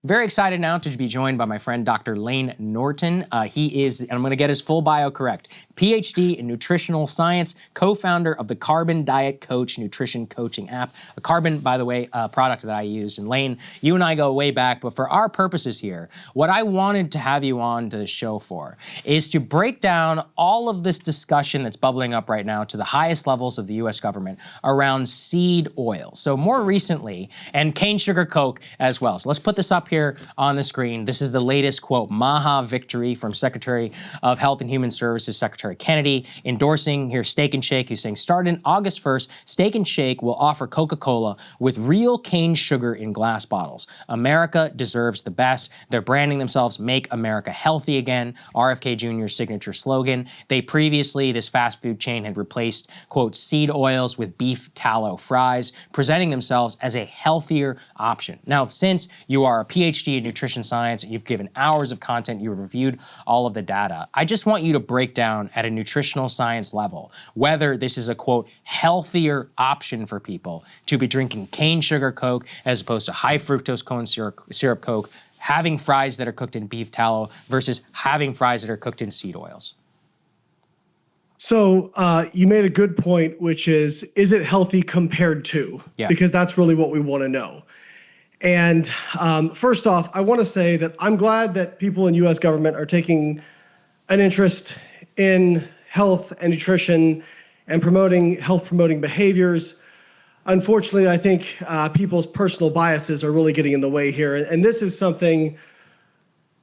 Very excited now to be joined by my friend, Dr. Layne Norton. He is, and I'm going to get his full bio correct, PhD in nutritional science, co-founder of the Carbon Diet Coach nutrition coaching app. A Carbon, by the way, product that I use. And Layne, you and I go way back, but for our purposes here, what I wanted to have you on to the show for is to break down all of this discussion that's bubbling up right now to the highest levels of the US government around seed oil. So more recently, and cane sugar Coke as well. So let's put this up here on the screen. This is the latest, quote, MAHA victory from Secretary of Health and Human Services, Secretary Kennedy, endorsing here Steak and Shake, who's saying, starting August 1st, Steak and Shake will offer Coca-Cola with real cane sugar in glass bottles. America deserves the best. They're branding themselves Make America Healthy Again, RFK Jr.'s signature slogan. They previously, this fast food chain had replaced, quote, seed oils with beef tallow fries, presenting themselves as a healthier option. Now, since you are a PhD in nutrition science, and you've given hours of content, you've reviewed all of the data, I just want you to break down at a nutritional science level whether this is a, quote, healthier option for people to be drinking cane sugar Coke as opposed to high fructose corn syrup Coke, having fries that are cooked in beef tallow versus having fries that are cooked in seed oils. So you made a good point, which is it healthy compared to? Yeah. Because that's really what we want to know. And first off, I want to say that I'm glad that people in U.S. government are taking an interest in health and nutrition and promoting health-promoting behaviors. Unfortunately, I think people's personal biases are really getting in the way here. And this is something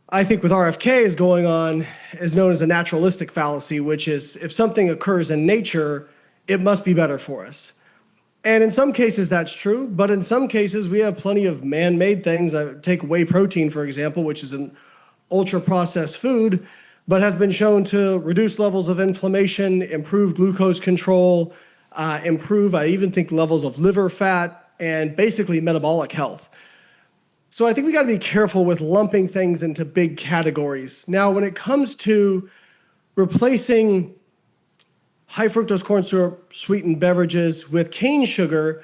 I think with RFK is going on is known as a naturalistic fallacy, which is if something occurs in nature, it must be better for us. And in some cases, that's true. But in some cases, we have plenty of man-made things. Take whey protein, for example, which is an ultra-processed food, but has been shown to reduce levels of inflammation, improve glucose control, improve, I even think, levels of liver fat, and basically metabolic health. So I think we got to be careful with lumping things into big categories. Now, when it comes to replacing high fructose corn syrup sweetened beverages with cane sugar,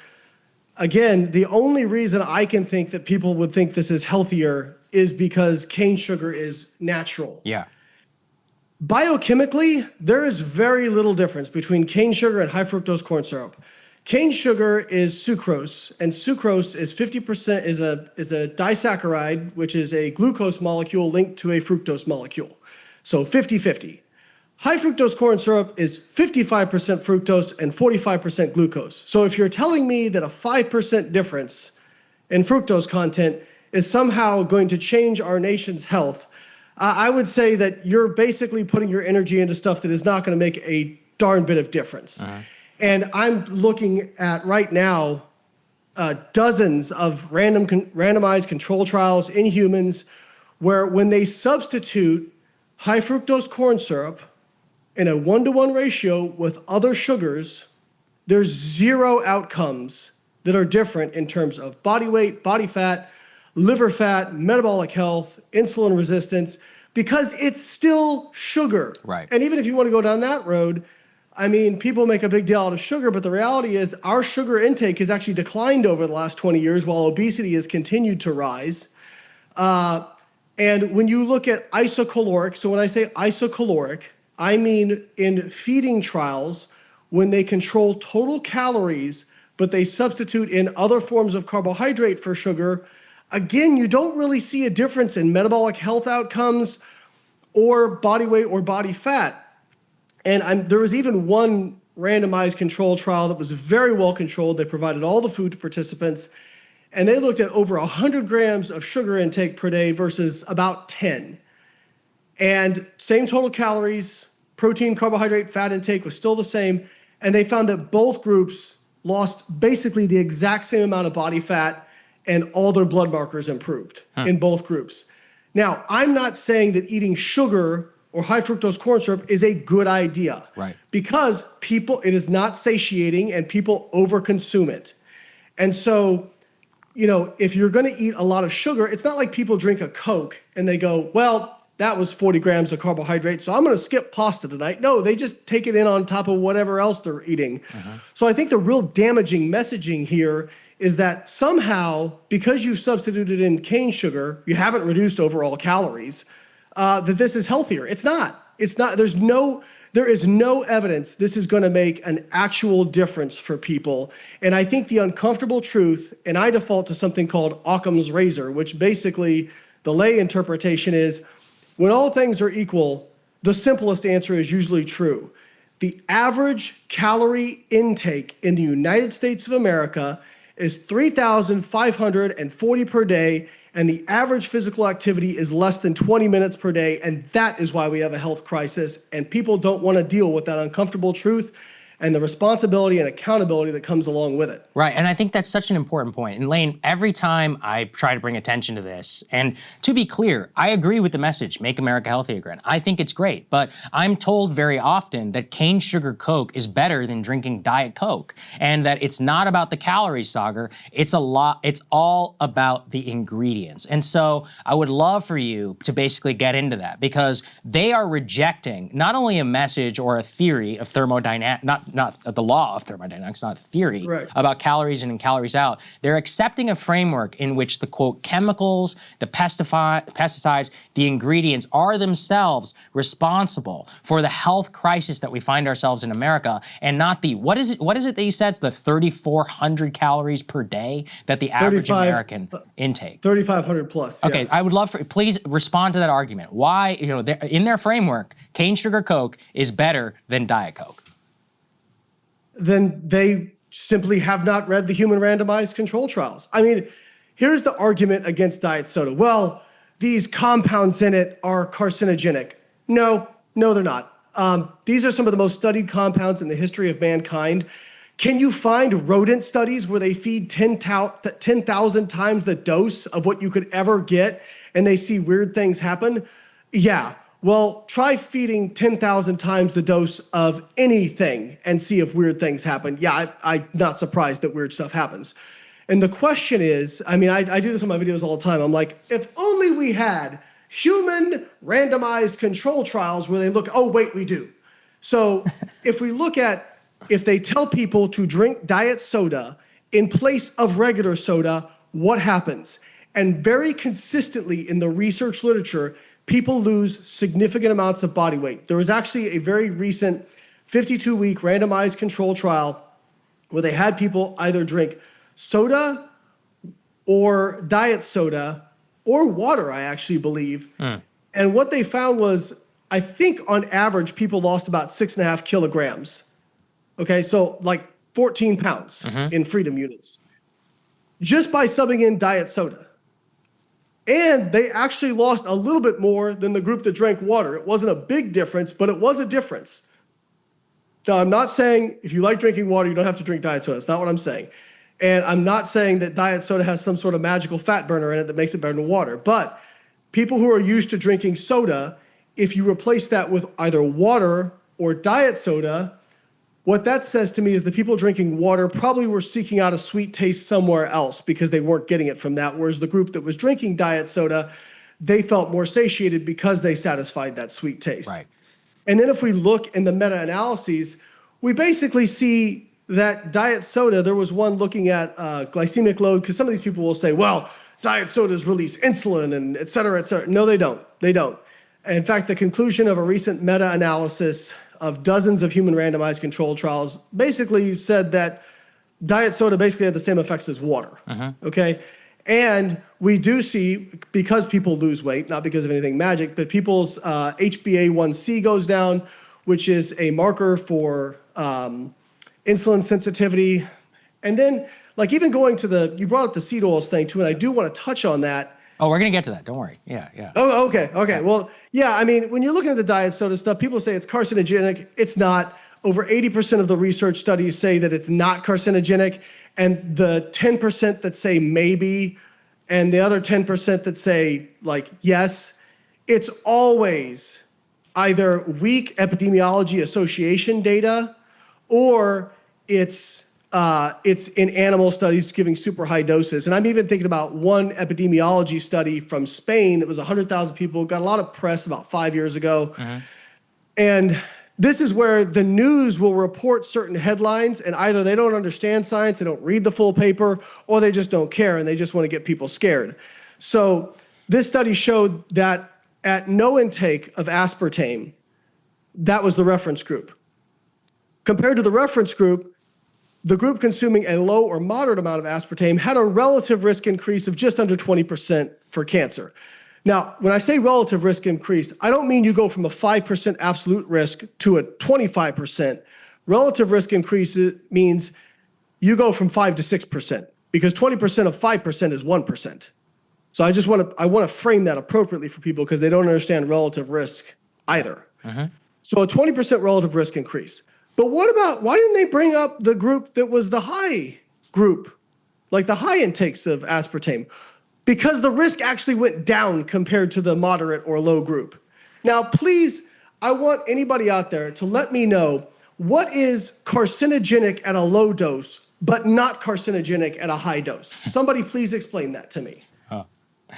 again, the only reason I can think that people would think this is healthier is because cane sugar is natural. Yeah. Biochemically, there is very little difference between cane sugar and high fructose corn syrup. Cane sugar is sucrose, and sucrose is 50% is a disaccharide, which is a glucose molecule linked to a fructose molecule. So 50-50. High fructose corn syrup is 55% fructose and 45% glucose. So if you're telling me that a 5% difference in fructose content is somehow going to change our nation's health, I would say that you're basically putting your energy into stuff that is not going to make a darn bit of difference. And I'm looking at right now dozens of randomized control trials in humans where when they substitute high fructose corn syrup in a 1-to-1 ratio with other sugars, there's zero outcomes that are different in terms of body weight, body fat, liver fat, metabolic health, insulin resistance, because it's still sugar. Right. And even if you want to go down that road, I mean, people make a big deal out of sugar, but the reality is our sugar intake has actually declined over the last 20 years while obesity has continued to rise. And when you look at isocaloric, so when I say isocaloric, I mean in feeding trials, when they control total calories, but they substitute in other forms of carbohydrate for sugar, again, you don't really see a difference in metabolic health outcomes or body weight or body fat. And there was even one randomized control trial that was very well controlled. They provided all the food to participants, and they looked at over 100 grams of sugar intake per day versus about 10. And same total calories, protein, carbohydrate, fat intake was still the same. And they found that both groups lost basically the exact same amount of body fat and all their blood markers improved in both groups. Now, I'm not saying that eating sugar or high fructose corn syrup is a good idea. Right. Because it is not satiating and people overconsume it. And so, if you're going to eat a lot of sugar, it's not like people drink a Coke and they go, well, that was 40 grams of carbohydrate, so I'm going to skip pasta tonight. No, they just take it in on top of whatever else they're eating. So I think the real damaging messaging here is that somehow, because you've substituted in cane sugar, you haven't reduced overall calories, that this is healthier. It's not. It's not. There is no evidence this is going to make an actual difference for people. And I think the uncomfortable truth, and I default to something called Occam's razor, which basically the lay interpretation is, when all things are equal, the simplest answer is usually true. The average calorie intake in the United States of America is 3,540 per day, and the average physical activity is less than 20 minutes per day, and that is why we have a health crisis, and people don't want to deal with that uncomfortable truth and the responsibility and accountability that comes along with it. Right, and I think that's such an important point. And Layne, every time I try to bring attention to this, and to be clear, I agree with the message, make America healthy again. I think it's great, but I'm told very often that cane sugar Coke is better than drinking Diet Coke, and that it's not about the calories, Saagar. It's all about the ingredients. And so I would love for you to basically get into that, because they are rejecting not only a message or a theory of thermodynamics, not the law of thermodynamics, not theory, right, about calories in and calories out. They're accepting a framework in which the, quote, chemicals, the pesticides, the ingredients are themselves responsible for the health crisis that we find ourselves in America, and not the, what is it that you said, it's the 3,400 calories per day that the average American intake? 3,500 plus. Okay, yeah. I would love for, please respond to that argument. Why, in their framework, cane sugar Coke is better than Diet Coke? Then they simply have not read the human randomized control trials. I mean, here's the argument against diet soda. Well, these compounds in it are carcinogenic. No, they're not. These are some of the most studied compounds in the history of mankind. Can you find rodent studies where they feed 10,000 times the dose of what you could ever get and they see weird things happen? Yeah. Well, try feeding 10,000 times the dose of anything and see if weird things happen. Yeah, I'm not surprised that weird stuff happens. And the question is, I mean, I do this in my videos all the time. I'm like, if only we had human randomized control trials where they look, oh, wait, we do. So if we look at, if they tell people to drink diet soda in place of regular soda, what happens? And very consistently in the research literature, people lose significant amounts of body weight. There was actually a very recent 52-week randomized control trial where they had people either drink soda or diet soda or water, I actually believe. And what they found was, I think on average, people lost about 6.5 kilograms. Okay, so like 14 pounds in freedom units, just by subbing in diet soda. And they actually lost a little bit more than the group that drank water. It wasn't a big difference, but it was a difference. Now, I'm not saying if you like drinking water, you don't have to drink diet soda. That's not what I'm saying. And I'm not saying that diet soda has some sort of magical fat burner in it that makes it better than water. But people who are used to drinking soda, if you replace that with either water or diet soda, what that says to me is the people drinking water probably were seeking out a sweet taste somewhere else because they weren't getting it from that. Whereas the group that was drinking diet soda, they felt more satiated because they satisfied that sweet taste. Right. And then if we look in the meta-analyses, we basically see that diet soda, there was one looking at glycemic load, because some of these people will say, well, diet sodas release insulin and et cetera, et cetera. No, they don't. They don't. In fact, the conclusion of a recent meta-analysis of dozens of human randomized controlled trials basically said that diet soda basically had the same effects as water, okay? And we do see, because people lose weight, not because of anything magic, but people's HbA1c goes down, which is a marker for insulin sensitivity. And then, like, even going to you brought up the seed oils thing too, and I do want to touch on that. Oh, we're going to get to that. Don't worry. Yeah. Oh, okay. Well, yeah, I mean, when you're looking at the diet soda stuff, people say it's carcinogenic. It's not. Over 80% of the research studies say that it's not carcinogenic. And the 10% that say maybe, and the other 10% that say, like, yes, it's always either weak epidemiology association data or it's in animal studies giving super high doses. And I'm even thinking about one epidemiology study from Spain that was 100,000 people, got a lot of press about 5 years ago. And this is where the news will report certain headlines, and either they don't understand science, they don't read the full paper, or they just don't care and they just want to get people scared. So this study showed that at no intake of aspartame, that was the reference group. Compared to the reference group, the group consuming a low or moderate amount of aspartame had a relative risk increase of just under 20% for cancer. Now, when I say relative risk increase, I don't mean you go from a 5% absolute risk to a 25%. Relative risk increase means you go from 5 to 6%, because 20% of 5% is 1%. So I want to frame that appropriately for people, because they don't understand relative risk either. So a 20% relative risk increase. But why didn't they bring up the group that was the high group, like the high intakes of aspartame? Because the risk actually went down compared to the moderate or low group. Now, please, I want anybody out there to let me know what is carcinogenic at a low dose, but not carcinogenic at a high dose. Somebody please explain that to me.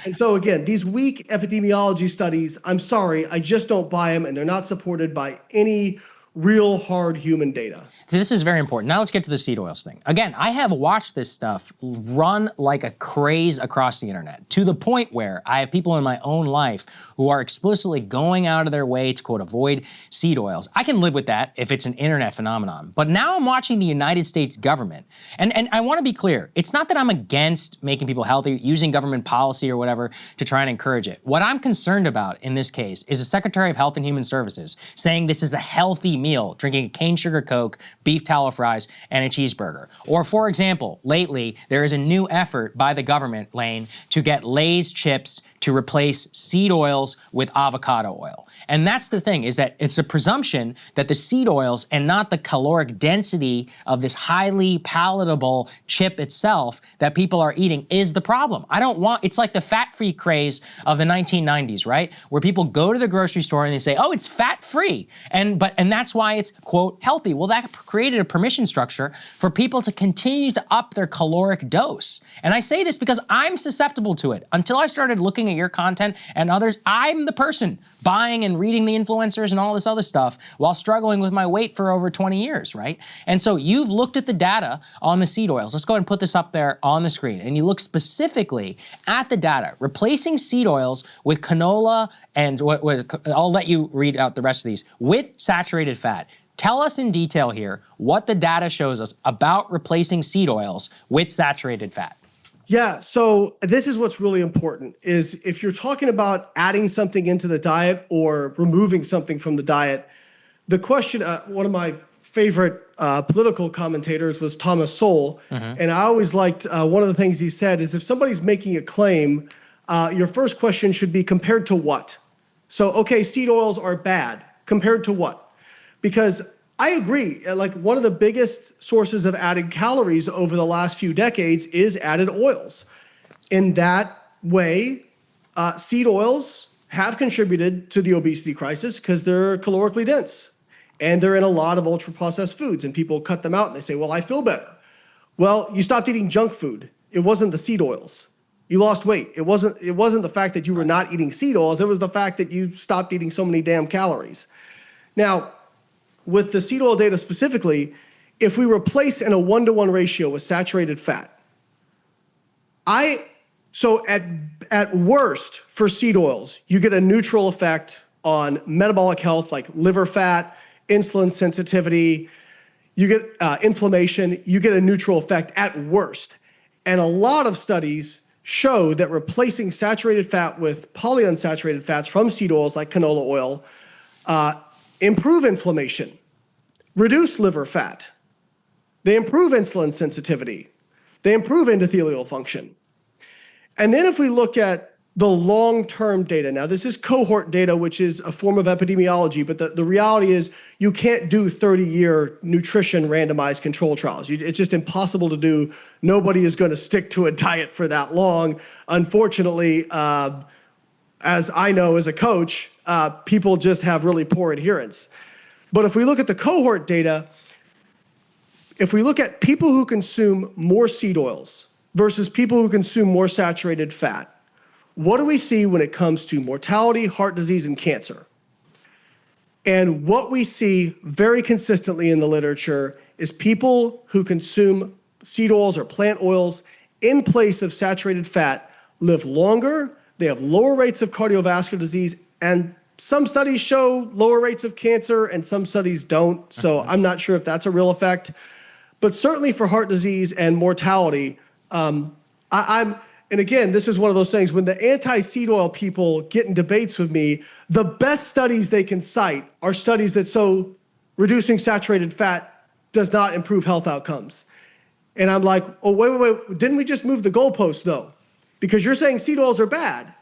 And so again, these weak epidemiology studies, I'm sorry, I just don't buy them, and they're not supported by any real hard human data. This is very important. Now let's get to the seed oils thing. Again, I have watched this stuff run like a craze across the internet, to the point where I have people in my own life who are explicitly going out of their way to, quote, avoid seed oils. I can live with that if it's an internet phenomenon. But now I'm watching the United States government, and I want to be clear, it's not that I'm against making people healthy, using government policy or whatever to try and encourage it. What I'm concerned about in this case is the Secretary of Health and Human Services saying this is a healthy meal, drinking a cane sugar Coke, beef tallow fries, and a cheeseburger. Or for example, lately, there is a new effort by the government, Layne, to get Lay's chips to replace seed oils with avocado oil. And that's the thing, is that it's a presumption that the seed oils and not the caloric density of this highly palatable chip itself that people are eating is the problem. It's like the fat-free craze of the 1990s, right? Where people go to the grocery store and they say, oh, it's fat-free. And that's why it's, quote, healthy. Well, that created a permission structure for people to continue to up their caloric dose. And I say this because I'm susceptible to it. Until I started looking at your content and others, I'm the person buying and reading the influencers and all this other stuff while struggling with my weight for over 20 years, right? And so you've looked at the data on the seed oils. Let's go ahead and put this up there on the screen. And you look specifically at the data, replacing seed oils with canola and I'll let you read out the rest of these, with saturated fat. Tell us in detail here what the data shows us about replacing seed oils with saturated fat. Yeah, so this is what's really important, is if you're talking about adding something into the diet or removing something from the diet, the question, one of my favorite political commentators was Thomas Sowell, and I always liked one of the things he said is if somebody's making a claim, your first question should be compared to what? So, okay, seed oils are bad. Compared to what? Because I agree, like one of the biggest sources of added calories over the last few decades is added oils. In that way, seed oils have contributed to the obesity crisis because they're calorically dense and they're in a lot of ultra-processed foods, and people cut them out and they say, well, I feel better. Well, you stopped eating junk food. It wasn't the seed oils. You lost weight. It wasn't the fact that you were not eating seed oils. It was the fact that you stopped eating so many damn calories. Now, with the seed oil data specifically, if we replace in a 1-to-1 ratio with saturated fat, so at worst for seed oils, you get a neutral effect on metabolic health like liver fat, insulin sensitivity, you get inflammation, you get a neutral effect at worst. And a lot of studies show that replacing saturated fat with polyunsaturated fats from seed oils like canola oil improve inflammation, reduce liver fat. They improve insulin sensitivity. They improve endothelial function. And then if we look at the long-term data, now this is cohort data, which is a form of epidemiology, but the reality is you can't do 30-year nutrition randomized control trials. It's just impossible to do. Nobody is going to stick to a diet for that long. Unfortunately, as I know as a coach, people just have really poor adherence. But if we look at the cohort data, if we look at people who consume more seed oils versus people who consume more saturated fat, what do we see when it comes to mortality, heart disease, and cancer? And what we see very consistently in the literature is people who consume seed oils or plant oils in place of saturated fat live longer, they have lower rates of cardiovascular disease, and some studies show lower rates of cancer and some studies don't. So I'm not sure if that's a real effect. But certainly for heart disease and mortality, and again, this is one of those things, when the anti-seed oil people get in debates with me, the best studies they can cite are studies that show reducing saturated fat does not improve health outcomes. And I'm like, oh, wait, didn't we just move the goalpost though? Because you're saying seed oils are bad.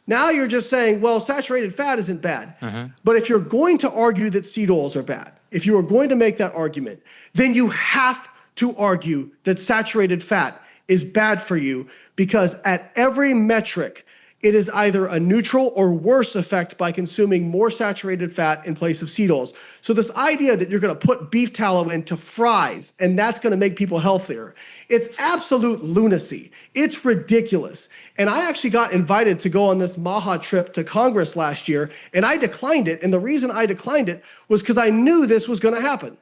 Now you're just saying, well, saturated fat isn't bad. But if you're going to argue that seed oils are bad, if you are going to make that argument, then you have to argue that saturated fat is bad for you, because at every metric, it is either a neutral or worse effect by consuming more saturated fat in place of seed oils. So this idea that you're going to put beef tallow into fries and that's going to make people healthier, it's absolute lunacy. It's ridiculous. And I actually got invited to go on this MAHA trip to Congress last year, and I declined it. And the reason I declined it was because I knew this was going to happen.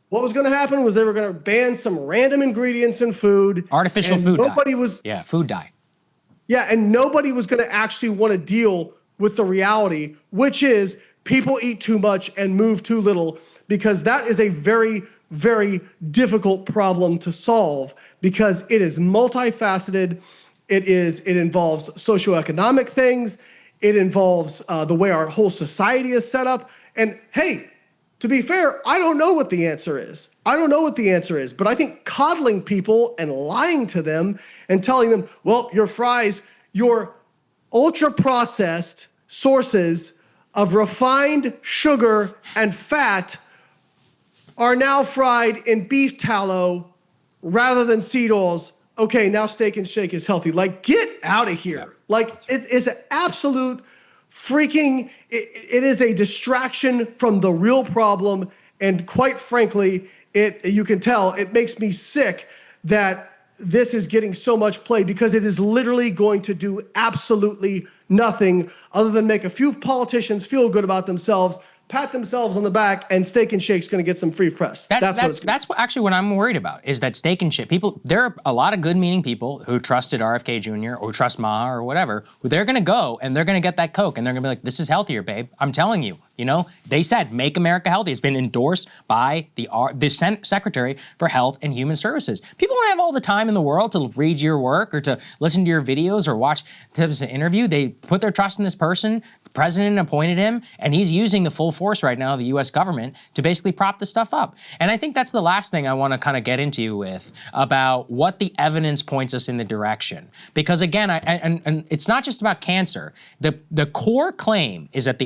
What was going to happen was they were going to ban some random ingredients in food. Artificial food dye. Food dye. Yeah, and nobody was going to actually want to deal with the reality, which is people eat too much and move too little, because that is a very, very difficult problem to solve because it is multifaceted. It involves socioeconomic things. It involves the way our whole society is set up. And hey, to be fair, I don't know what the answer is. But I think coddling people and lying to them and telling them, well, your fries, your ultra-processed sources of refined sugar and fat are now fried in beef tallow rather than seed oils. Okay, now Steak and Shake is healthy. Like, get out of here. Like, it is an absolute freaking, it is a distraction from the real problem. And quite frankly, you can tell, it makes me sick that this is getting so much play, because it is literally going to do absolutely nothing other than make a few politicians feel good about themselves, pat themselves on the back, and Steak and Shake's going to get some free press. That's actually what I'm worried about, is that Steak and Shake people, there are a lot of good-meaning people who trusted RFK Jr. or trust MAHA or whatever, who they're going to go and they're going to get that Coke and they're going to be like, this is healthier, babe. I'm telling you. You know, they said, make America healthy. It's been endorsed by the Secretary for Health and Human Services. People don't have all the time in the world to read your work or to listen to your videos or watch this interview. They put their trust in this person. The president appointed him, and he's using the full force right now of the U.S. government to basically prop this stuff up. And I think that's the last thing I want to kind of get into with about what the evidence points us in the direction. Because again, and it's not just about cancer. The core claim is that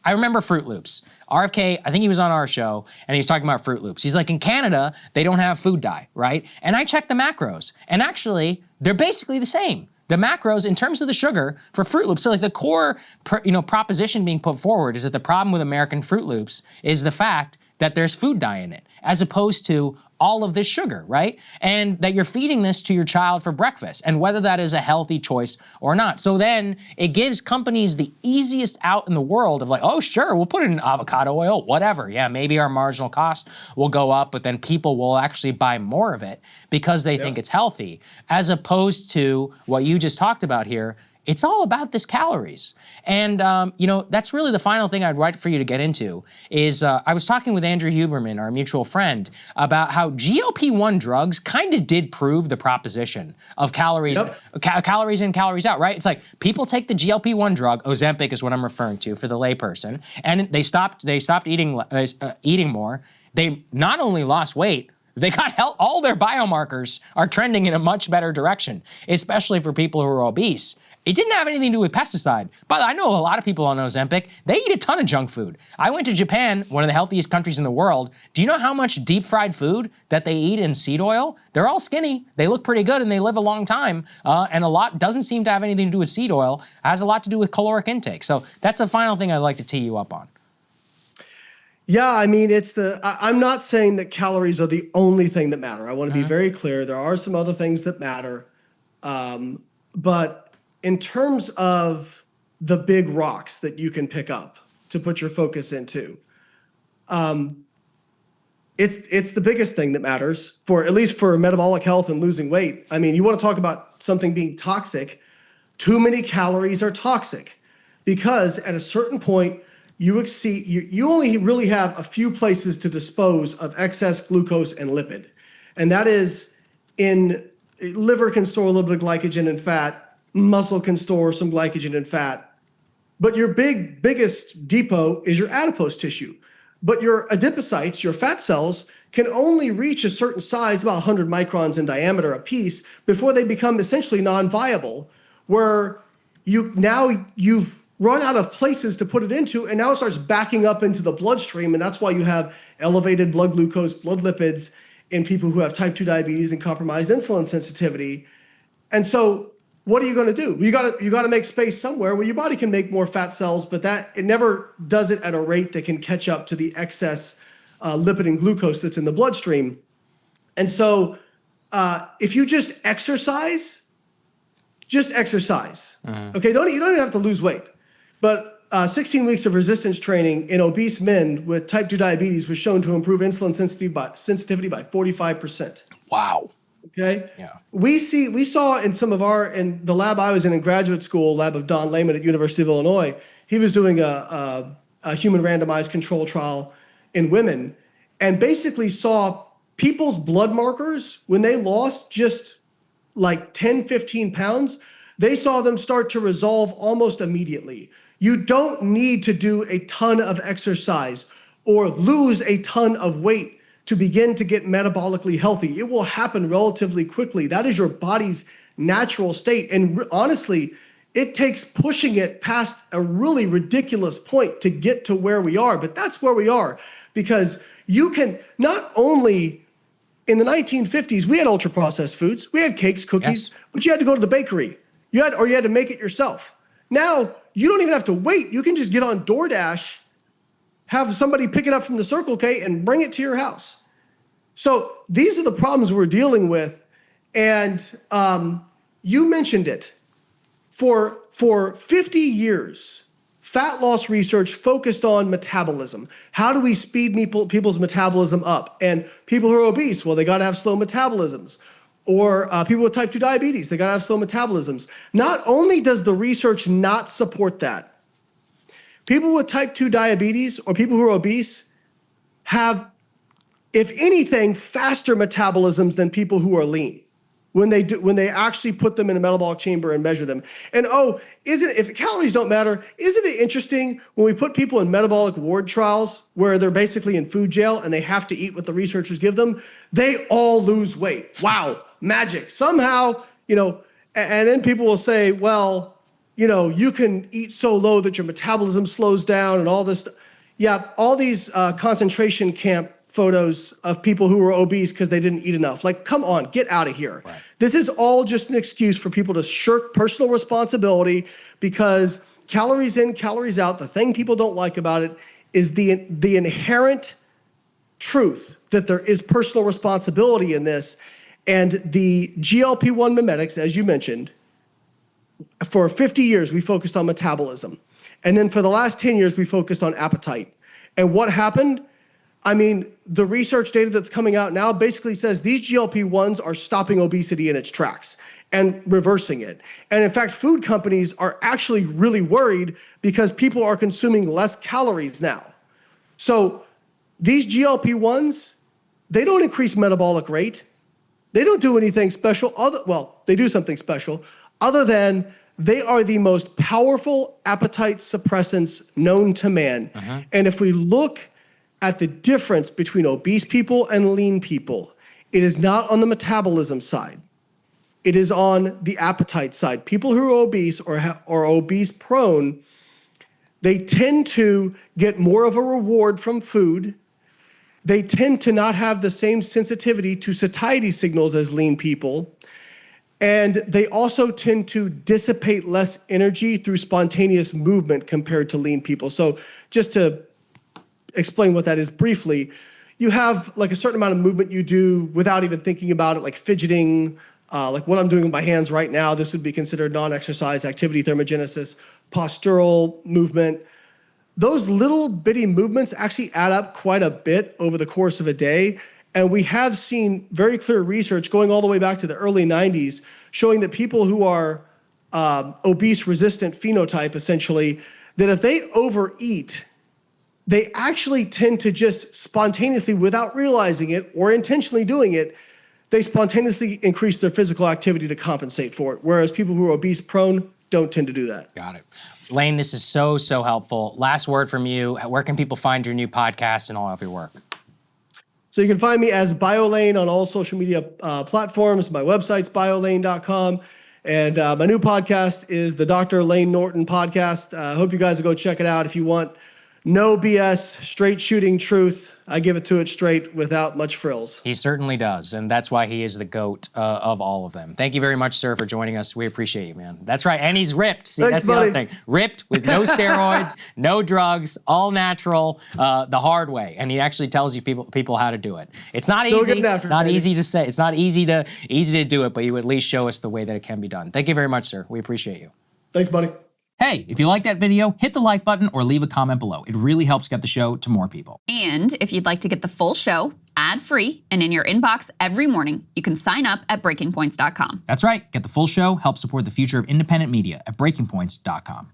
I remember Fruit Loops. RFK, I think he was on our show, and he's talking about Fruit Loops. He's like, in Canada, they don't have food dye, right? And I checked the macros, and actually, they're basically the same. The macros, in terms of the sugar for Fruit Loops, so like the core, proposition being put forward is that the problem with American Fruit Loops is the fact that there's food dye in it, as opposed to all of this sugar, right? And that you're feeding this to your child for breakfast, and whether that is a healthy choice or not. So then it gives companies the easiest out in the world of like, oh, sure, we'll put it in avocado oil, whatever. Yeah, maybe our marginal cost will go up, but then people will actually buy more of it because they think it's healthy, as opposed to what you just talked about here. It's all about this calories. And, that's really the final thing I'd like for you to get into is I was talking with Andrew Huberman, our mutual friend, about how GLP-1 drugs kind of did prove the proposition of calories, calories in, calories out, right? It's like people take the GLP-1 drug, Ozempic is what I'm referring to for the layperson, and they stopped eating more. They not only lost weight, they got all their biomarkers are trending in a much better direction, especially for people who are obese. It didn't have anything to do with pesticide. But I know a lot of people on Ozempic, they eat a ton of junk food. I went to Japan, one of the healthiest countries in the world. Do you know how much deep fried food that they eat in seed oil? They're all skinny, they look pretty good, and they live a long time. And a lot doesn't seem to have anything to do with seed oil. It has a lot to do with caloric intake. So that's the final thing I'd like to tee you up on. Yeah, I mean, I'm not saying that calories are the only thing that matter. I want to be very clear. There are some other things that matter. But in terms of the big rocks that you can pick up, to put your focus into. It's the biggest thing that matters for, at least for metabolic health and losing weight. I mean, you want to talk about something being toxic. Too many calories are toxic because at a certain point, you only really have a few places to dispose of excess glucose and lipid. And that is liver can store a little bit of glycogen and fat, muscle can store some glycogen and fat. But your biggest depot is your adipose tissue. But your adipocytes, your fat cells, can only reach a certain size, about 100 microns in diameter apiece, before they become essentially non-viable, where you've run out of places to put it into, and now it starts backing up into the bloodstream, and that's why you have elevated blood glucose, blood lipids in people who have type 2 diabetes and compromised insulin sensitivity. And so what are you going to do? You got to make space somewhere where your body can make more fat cells, but that it never does it at a rate that can catch up to the excess lipid and glucose that's in the bloodstream. And so if you just exercise. Okay, you don't even have to lose weight. But 16 weeks of resistance training in obese men with type 2 diabetes was shown to improve insulin sensitivity by 45%. Wow. Okay. Yeah. We saw in the lab I was in graduate school, lab of Don Layman at University of Illinois, he was doing a human randomized control trial in women and basically saw people's blood markers when they lost just like 10, 15 pounds, they saw them start to resolve almost immediately. You don't need to do a ton of exercise or lose a ton of weight to begin to get metabolically healthy. It will happen relatively quickly. That is your body's natural state. And honestly, it takes pushing it past a really ridiculous point to get to where we are. But that's where we are, because you can not only in the 1950s, we had ultra processed foods. We had cakes, cookies, yes, but you had to go to the bakery. You had to make it yourself. Now you don't even have to wait. You can just get on DoorDash, have somebody pick it up from the Circle K and bring it to your house. So these are the problems we're dealing with. And you mentioned it. For 50 years, fat loss research focused on metabolism. How do we speed people's metabolism up? And people who are obese, well, they got to have slow metabolisms. Or people with type 2 diabetes, they got to have slow metabolisms. Not only does the research not support that, people with type 2 diabetes or people who are obese have, if anything, faster metabolisms than people who are lean when they actually put them in a metabolic chamber and measure them. And if calories don't matter, isn't it interesting when we put people in metabolic ward trials where they're basically in food jail and they have to eat what the researchers give them, they all lose weight. Wow, magic. Somehow, and then people will say, well, you can eat so low that your metabolism slows down and all this stuff. Yeah, all these concentration camp photos of people who were obese because they didn't eat enough. Like, come on, get out of here. Right. This is all just an excuse for people to shirk personal responsibility, because calories in, calories out, the thing people don't like about it is the inherent truth that there is personal responsibility in this. And the GLP-1 mimetics, as you mentioned, for 50 years, we focused on metabolism. And then for the last 10 years, we focused on appetite. And what happened? I mean, the research data that's coming out now basically says these GLP-1s are stopping obesity in its tracks and reversing it. And in fact, food companies are actually really worried because people are consuming less calories now. So these GLP-1s, they don't increase metabolic rate. They don't do anything special. They do something special other than they are the most powerful appetite suppressants known to man. Uh-huh. And if we look at the difference between obese people and lean people, it is not on the metabolism side. It is on the appetite side. People who are obese or obese prone, they tend to get more of a reward from food. They tend to not have the same sensitivity to satiety signals as lean people. And they also tend to dissipate less energy through spontaneous movement compared to lean people. So just to explain what that is briefly, you have like a certain amount of movement you do without even thinking about it, like fidgeting, like what I'm doing with my hands right now. This would be considered non-exercise activity thermogenesis, postural movement. those little bitty movements actually add up quite a bit over the course of a day. And we have seen very clear research going all the way back to the early 90s showing that people who are obese resistant phenotype, essentially, that if they overeat, they actually tend to just spontaneously, without realizing it or intentionally doing it, they spontaneously increase their physical activity to compensate for it. Whereas people who are obese prone don't tend to do that. Got it. Layne, this is so, so helpful. Last word from you. Where can people find your new podcast and all of your work? So you can find me as BioLayne on all social media platforms. My website's biolayne.com. And my new podcast is the Dr. Layne Norton podcast. I hope you guys will go check it out. If you want no BS, straight shooting truth, I give it to it straight without much frills. He certainly does, and that's why he is the GOAT of all of them. Thank you very much, sir, for joining us. We appreciate you, man. That's right, and he's ripped. See, Thanks, that's the buddy. other thing. Ripped with no steroids, no drugs, all natural, the hard way. And he actually tells you people how to do it. It's not easy. Easy to say. It's not easy to do it, but you at least show us the way that it can be done. Thank you very much, sir. We appreciate you. Thanks, buddy. Hey, if you like that video, hit the like button or leave a comment below. It really helps get the show to more people. And if you'd like to get the full show, ad-free, and in your inbox every morning, you can sign up at breakingpoints.com. That's right. Get the full show, help support the future of independent media at breakingpoints.com.